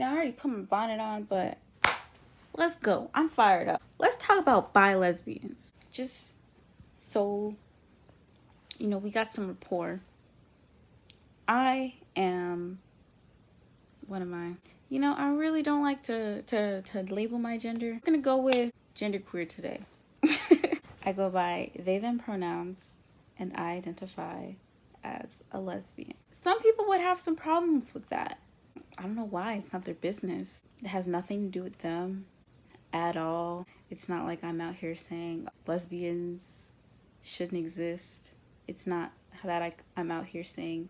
I already put my bonnet on, but let's go. I'm fired up. Let's talk about bi lesbians. Just so, we got some rapport. I am, what am I? I really don't like to label my gender. I'm gonna go with genderqueer today. I go by they, them pronouns, and I identify as a lesbian. Some people would have some problems with that. I don't know why. It's not their business. It has nothing to do with them at all. It's not like I'm out here saying lesbians shouldn't exist. It's not that I'm out here saying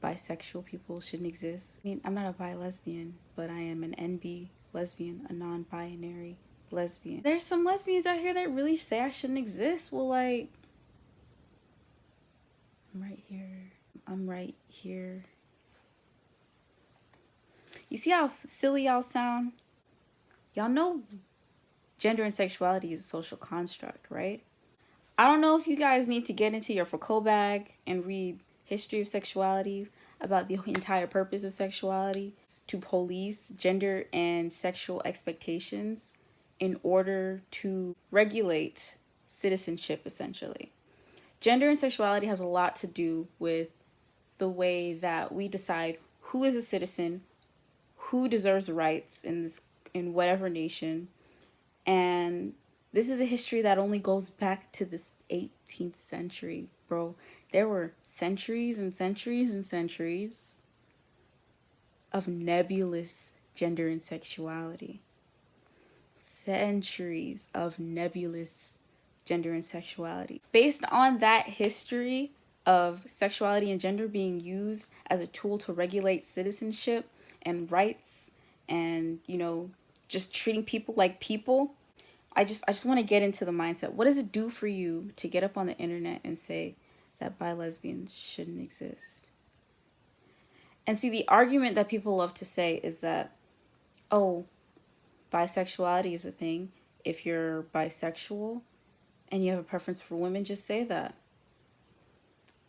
bisexual people shouldn't exist. I mean, I'm not a bi lesbian, but I am an Enby lesbian, a non-binary lesbian. There's some lesbians out here that really say I shouldn't exist. Well, like, I'm right here. You see how silly y'all sound? Y'all know gender and sexuality is a social construct, right? I don't know if you guys need to get into your Foucault bag and read History of Sexuality about the entire purpose of sexuality, to police gender and sexual expectations in order to regulate citizenship, essentially. Gender and sexuality has a lot to do with the way that we decide who is a citizen, who deserves rights in whatever nation. And this is a history that only goes back to the 18th century, bro. There were centuries and centuries and centuries of nebulous gender and sexuality. Centuries of nebulous gender and sexuality. Based on that history of sexuality and gender being used as a tool to regulate citizenship and rights and, just treating people like people, I just want to get into the mindset. What does it do for you to get up on the internet and say that bi lesbians shouldn't exist? And see, the argument that people love to say is that, oh, bisexuality is a thing. If you're bisexual and you have a preference for women, just say that.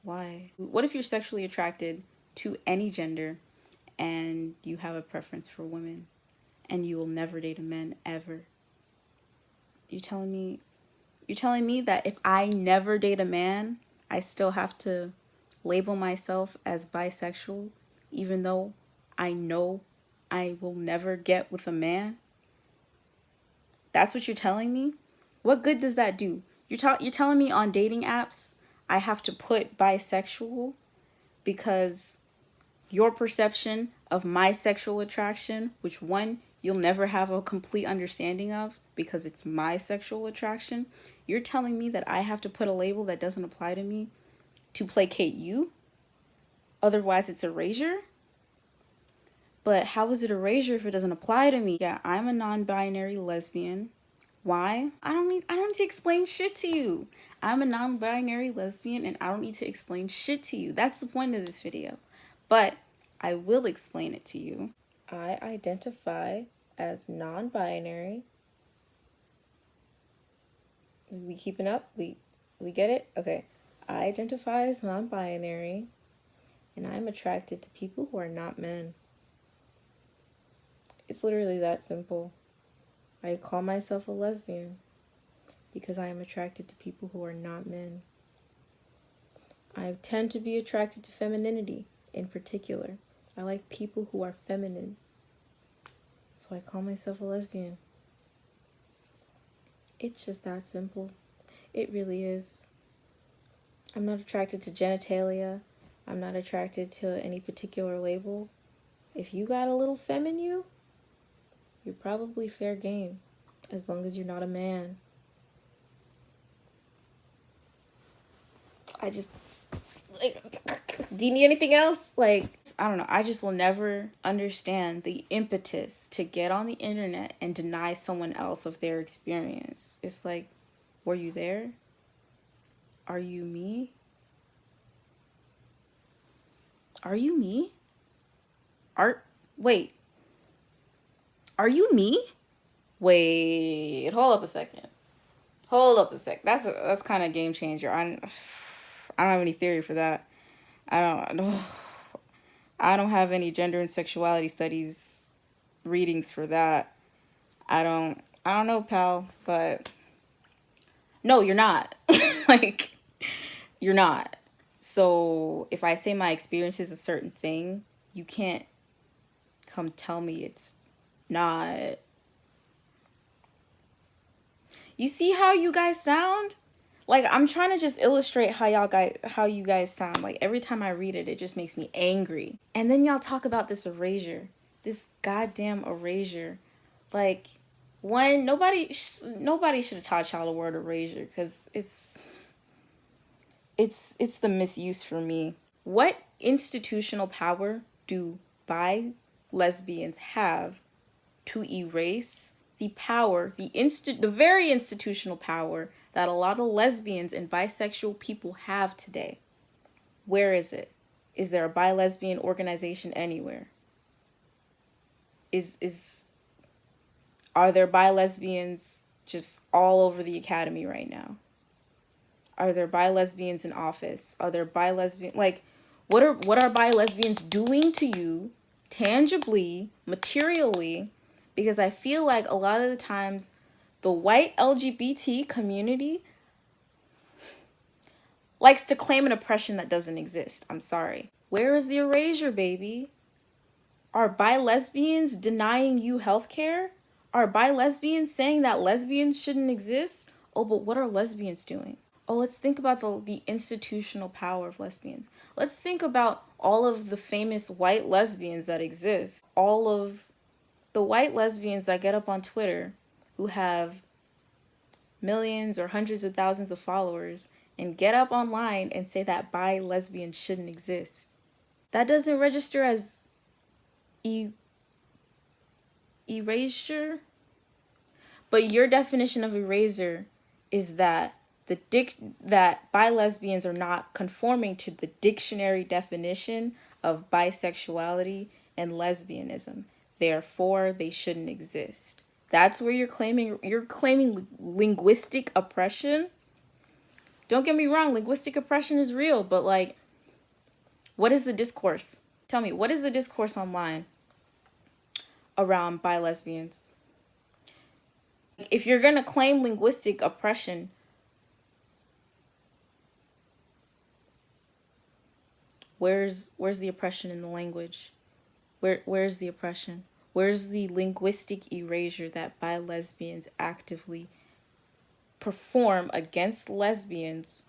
Why? What if you're sexually attracted to any gender and you have a preference for women and you will never date a man ever? You're telling me that if I never date a man, I still have to label myself as bisexual, even though I know I will never get with a man? That's what you're telling me? What good does that do? You're telling me on dating apps I have to put bisexual because your perception of my sexual attraction, which one, you'll never have a complete understanding of because it's my sexual attraction. You're telling me that I have to put a label that doesn't apply to me to placate you? Otherwise, it's erasure? But how is it erasure if it doesn't apply to me? Yeah, I'm a non-binary lesbian. Why? I don't need to explain shit to you. I'm a non-binary lesbian and I don't need to explain shit to you. That's the point of this video. But I will explain it to you. I identify as non-binary. We keeping up? We get it? Okay. I identify as non-binary and I'm attracted to people who are not men. It's literally that simple. I call myself a lesbian because I am attracted to people who are not men. I tend to be attracted to femininity in particular. I like people who are feminine. So I call myself a lesbian. It's just that simple. It really is. I'm not attracted to genitalia. I'm not attracted to any particular label. If you got a little femme in you, you're probably fair game, as long as you're not a man. Do you need anything else? I don't know. I just will never understand the impetus to get on the internet and deny someone else of their experience. It's like, were you there? Are you me? Are you me? Wait. Are you me? Wait, hold up a second. That's kind of game changer. I don't have any theory for that. I don't have any gender and sexuality studies readings for that. I don't know, pal, but no, you're not. Like, you're not. So if I say my experience is a certain thing, you can't come tell me it's not. You see how you guys sound? Like, I'm trying to just illustrate how you guys sound. Like, every time I read it, it just makes me angry. And then y'all talk about this erasure. This goddamn erasure. Like, one, nobody should have taught y'all the word erasure, because it's the misuse for me. What institutional power do bi lesbians have to erase the power, the very institutional power that a lot of lesbians and bisexual people have today? Where is it? Is there a bi-lesbian organization anywhere? Are there bi-lesbians just all over the academy right now? Are there bi-lesbians in office? Are there bi-lesbian, like, what are bi-lesbians doing to you tangibly, materially? Because I feel like a lot of the times the white LGBT community likes to claim an oppression that doesn't exist. I'm sorry. Where is the erasure, baby? Are bi-lesbians denying you healthcare? Are bi-lesbians saying that lesbians shouldn't exist? Oh, but what are lesbians doing? Oh, let's think about the institutional power of lesbians. Let's think about all of the famous white lesbians that exist. All of the white lesbians that get up on Twitter who have millions or hundreds of thousands of followers and get up online and say that bi-lesbians shouldn't exist. That doesn't register as erasure. But your definition of erasure is that that bi-lesbians are not conforming to the dictionary definition of bisexuality and lesbianism. Therefore, they shouldn't exist. That's where you're claiming linguistic oppression. Don't get me wrong, linguistic oppression is real, but like, what is the discourse? Tell me, what is the discourse online around bi-lesbians? If you're going to claim linguistic oppression, where's the oppression in the language? Where's the oppression? Where's the linguistic erasure that bi-lesbians actively perform against lesbians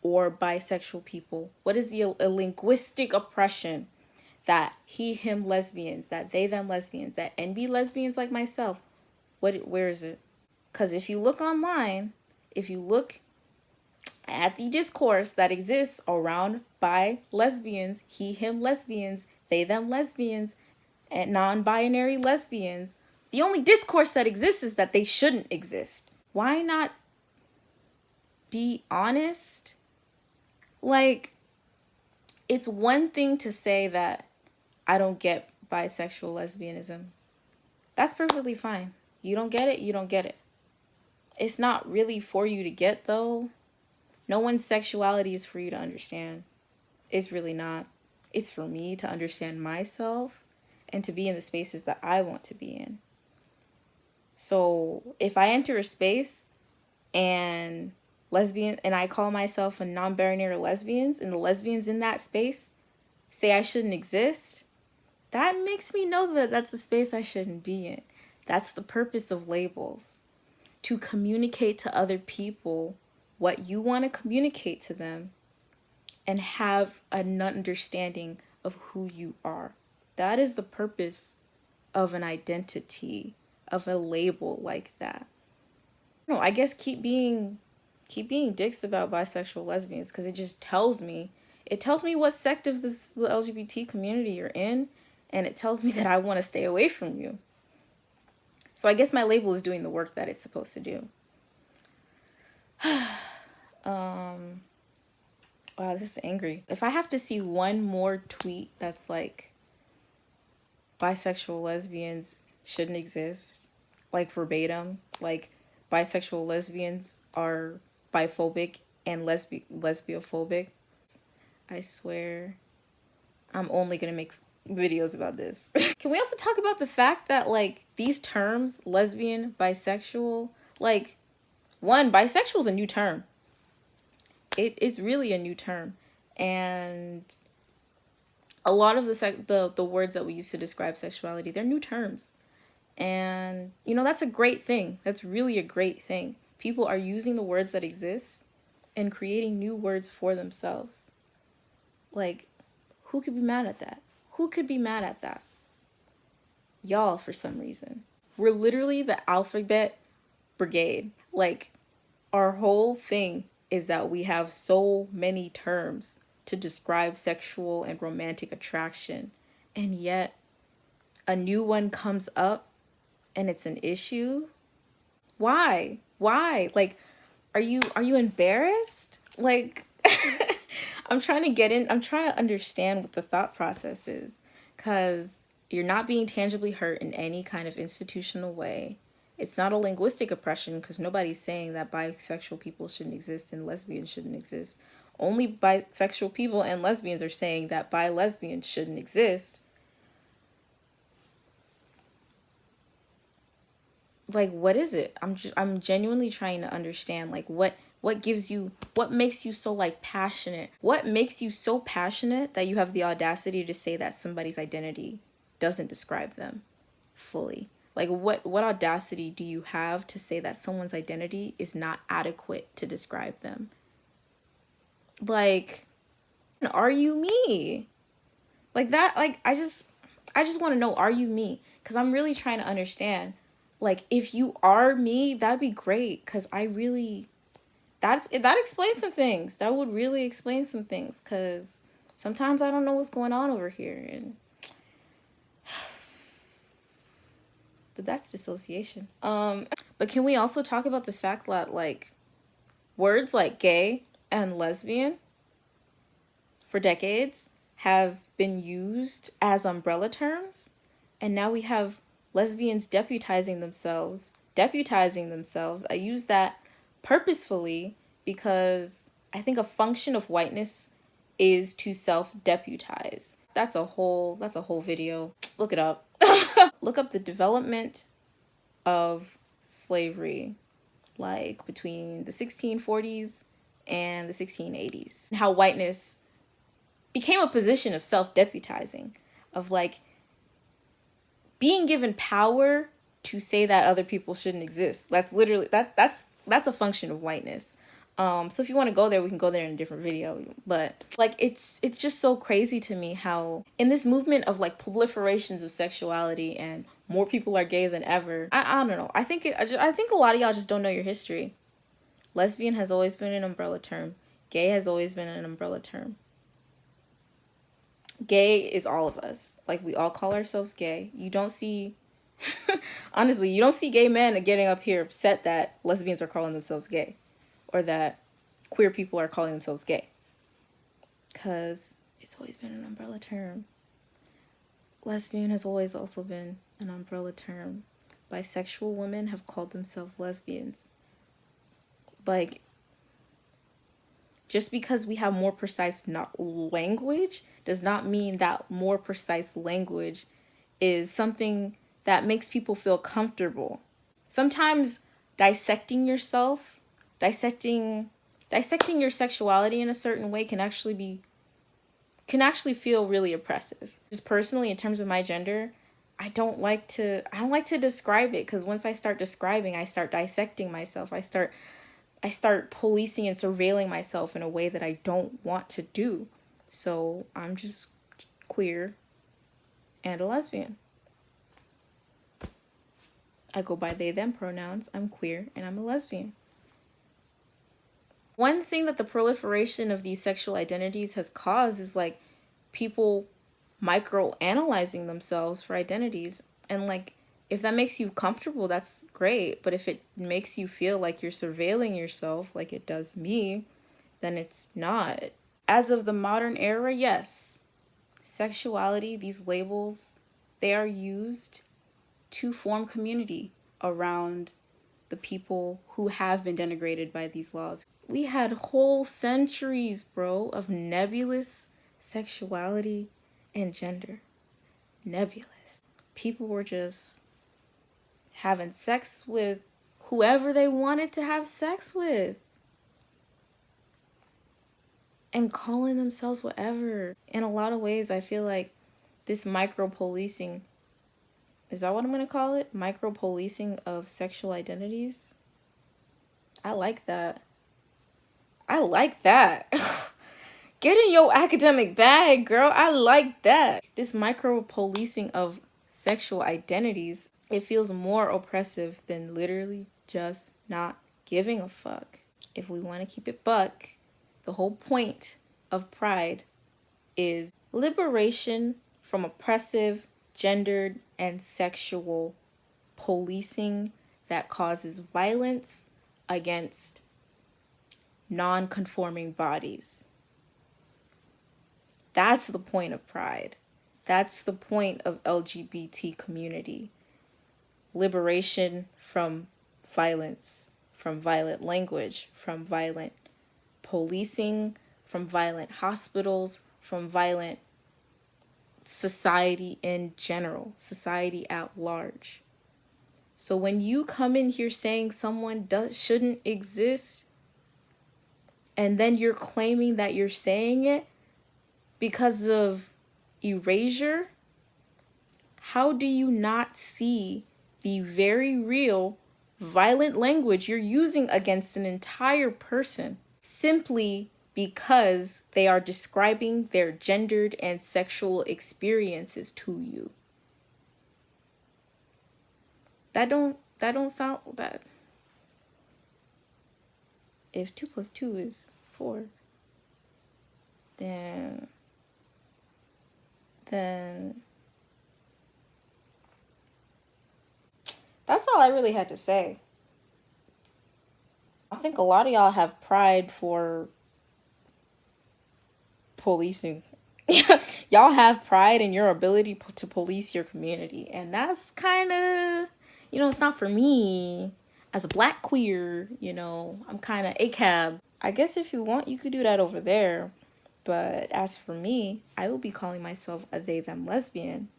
or bisexual people? What is the linguistic oppression that he, him lesbians, that they, them lesbians, that Enby lesbians like myself, where is it? Because if you look online, if you look at the discourse that exists around bi lesbians, he, him lesbians, they, them lesbians, and non-binary lesbians, the only discourse that exists is that they shouldn't exist. Why not be honest? Like, it's one thing to say that I don't get bisexual lesbianism. That's perfectly fine. You don't get it, you don't get it. It's not really for you to get, though. No one's sexuality is for you to understand. It's really not. It's for me to understand myself and to be in the spaces that I want to be in. So if I enter a space and I call myself a non-binary lesbians, and the lesbians in that space say I shouldn't exist, that makes me know that that's a space I shouldn't be in. That's the purpose of labels. To communicate to other people what you want to communicate to them and have an understanding of who you are. That is the purpose of an identity, of a label like that. No, I guess keep being dicks about bisexual lesbians, because it just tells me what sect of the LGBT community you're in, and it tells me that I want to stay away from you. So I guess my label is doing the work that it's supposed to do. Wow, this is angry. If I have to see one more tweet that's like bisexual lesbians shouldn't exist, like verbatim, like bisexual lesbians are biphobic and lesbiophobic, I swear I'm only gonna make videos about this. Can we also talk about the fact that, like, these terms, lesbian, bisexual, like, one, bisexual is a new term. It's really a new term. And a lot of the words that we use to describe sexuality, they're new terms. And, you know, that's a great thing. That's really a great thing. People are using the words that exist and creating new words for themselves. Like, who could be mad at that? Who could be mad at that? Y'all, for some reason. We're literally the alphabet brigade. Like, our whole thing is that we have so many terms to describe sexual and romantic attraction. And yet, a new one comes up and it's an issue. Why? Like, are you embarrassed? Like, I'm trying to understand what the thought process is, because you're not being tangibly hurt in any kind of institutional way. It's not a linguistic oppression, because nobody's saying that bisexual people shouldn't exist and lesbians shouldn't exist. Only bisexual people and lesbians are saying that bi-lesbians shouldn't exist. Like, what is it? I'm genuinely trying to understand, like, what makes you so, like, passionate? What makes you so passionate that you have the audacity to say that somebody's identity doesn't describe them fully? Like, what audacity do you have to say that someone's identity is not adequate to describe them? Like, are you me? Like that, like, I just want to know, are you me? Because I'm really trying to understand. Like, if you are me, that'd be great, because I really, that explains some things. That would really explain some things, because sometimes I don't know what's going on over here. And but that's dissociation. But can we also talk about the fact that, like, words like gay and lesbian for decades have been used as umbrella terms, and now we have lesbians deputizing themselves. I use that purposefully because I think a function of whiteness is to self-deputize. That's a whole video. Look it up. Look up the development of slavery, like between the 1640s and the 1680s. How whiteness became a position of self-deputizing, of, like, being given power to say that other people shouldn't exist. That's literally, that's a function of whiteness. So if you want to go there, we can go there in a different video. But, like, it's just so crazy to me how in this movement of, like, proliferations of sexuality and more people are gay than ever. I don't know. I think a lot of y'all just don't know your history. Lesbian has always been an umbrella term. Gay has always been an umbrella term. Gay is all of us. Like, we all call ourselves gay. You don't see, honestly, you don't see gay men getting up here upset that lesbians are calling themselves gay, or that queer people are calling themselves gay. Because it's always been an umbrella term. Lesbian has always also been an umbrella term. Bisexual women have called themselves lesbians. Like, just because we have more precise language does not mean that more precise language is something that makes people feel comfortable. Sometimes dissecting your sexuality in a certain way can actually feel really oppressive. Just personally, in terms of my gender, I don't like to describe it, because once I start describing, I start dissecting myself. I start policing and surveilling myself in a way that I don't want to do. So I'm just queer and a lesbian. I go by they, them pronouns. I'm queer and I'm a lesbian. One thing that the proliferation of these sexual identities has caused is, like, people micro-analyzing themselves for identities. And, like, if that makes you comfortable, that's great. But if it makes you feel like you're surveilling yourself, like it does me, then it's not. As of the modern era, yes, sexuality, these labels, they are used to form community around the people who have been denigrated by these laws. We had whole centuries, bro, of nebulous sexuality and gender. nebulous. People were just having sex with whoever they wanted to have sex with and calling themselves whatever. In a lot of ways, I feel like this micro-policing, is that what I'm going to call it? Micro-policing of sexual identities? I like that. I like that. Get in your academic bag, girl. I like that. This micro-policing of sexual identities, it feels more oppressive than literally just not giving a fuck. If we want to keep it buck, the whole point of Pride is liberation from oppressive, gendered, and sexual policing that causes violence against non-conforming bodies. That's the point of Pride. That's the point of LGBT community. Liberation from violence, from violent language, from violent policing, from violent hospitals, from violent society in general, society at large. So when you come in here saying someone shouldn't exist, and then you're claiming that you're saying it because of Erasure, how do you not see the very real violent language you're using against an entire person simply because they are describing their gendered and sexual experiences to you? That don't sound that. If 2 + 2 is 4, then that's all I really had to say. I think a lot of y'all have pride for policing. Y'all have pride in your ability to police your community. And that's kind of, it's not for me. As a black queer, I'm kind of ACAB. I guess if you want, you could do that over there. But as for me, I will be calling myself a they, them lesbian.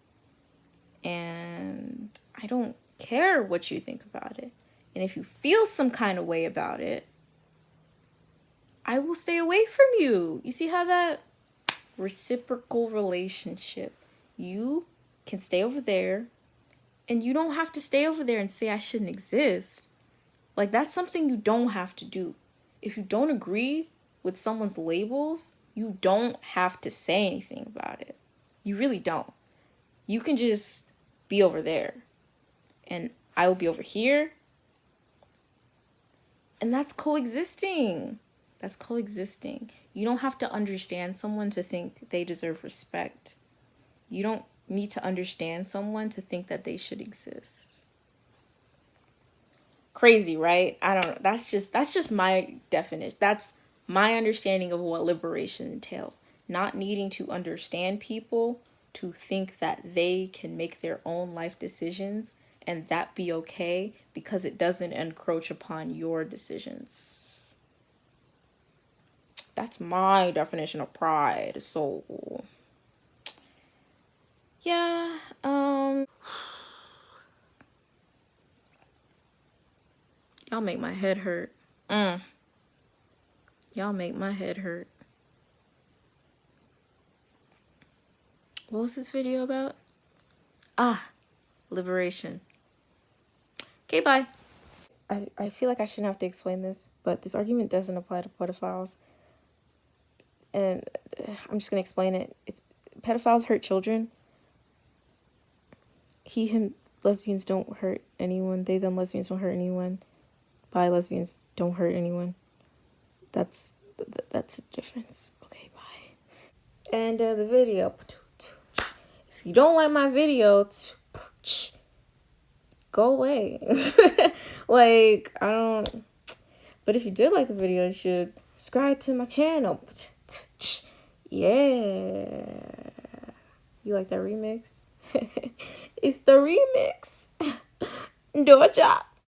And I don't care what you think about it. And if you feel some kind of way about it, I will stay away from you. You see how that reciprocal relationship, you can stay over there and you don't have to stay over there and say I shouldn't exist. Like, that's something you don't have to do. If you don't agree with someone's labels, you don't have to say anything about it. You really don't. You can just be over there and I will be over here. And that's coexisting. That's coexisting. You don't have to understand someone to think they deserve respect. You don't need to understand someone to think that they should exist. Crazy, right? I don't know. That's just my definition. That's my understanding of what liberation entails. Not needing to understand people to think that they can make their own life decisions and that be okay because it doesn't encroach upon your decisions. That's my definition of pride. So, yeah, y'all make my head hurt. Y'all make my head hurt. What was this video about? Liberation. Okay, bye. I feel like I shouldn't have to explain this, but this argument doesn't apply to pedophiles. And I'm just going to explain it. Pedophiles hurt children. Him, lesbians don't hurt anyone. They, them, lesbians don't hurt anyone. Bi, lesbians don't hurt anyone. That's a difference. Okay, bye. And the video. If you don't like my video, go away. Like, I don't. But if you did like the video, you should subscribe to my channel. Yeah. You like that remix? It's the remix. Do a job.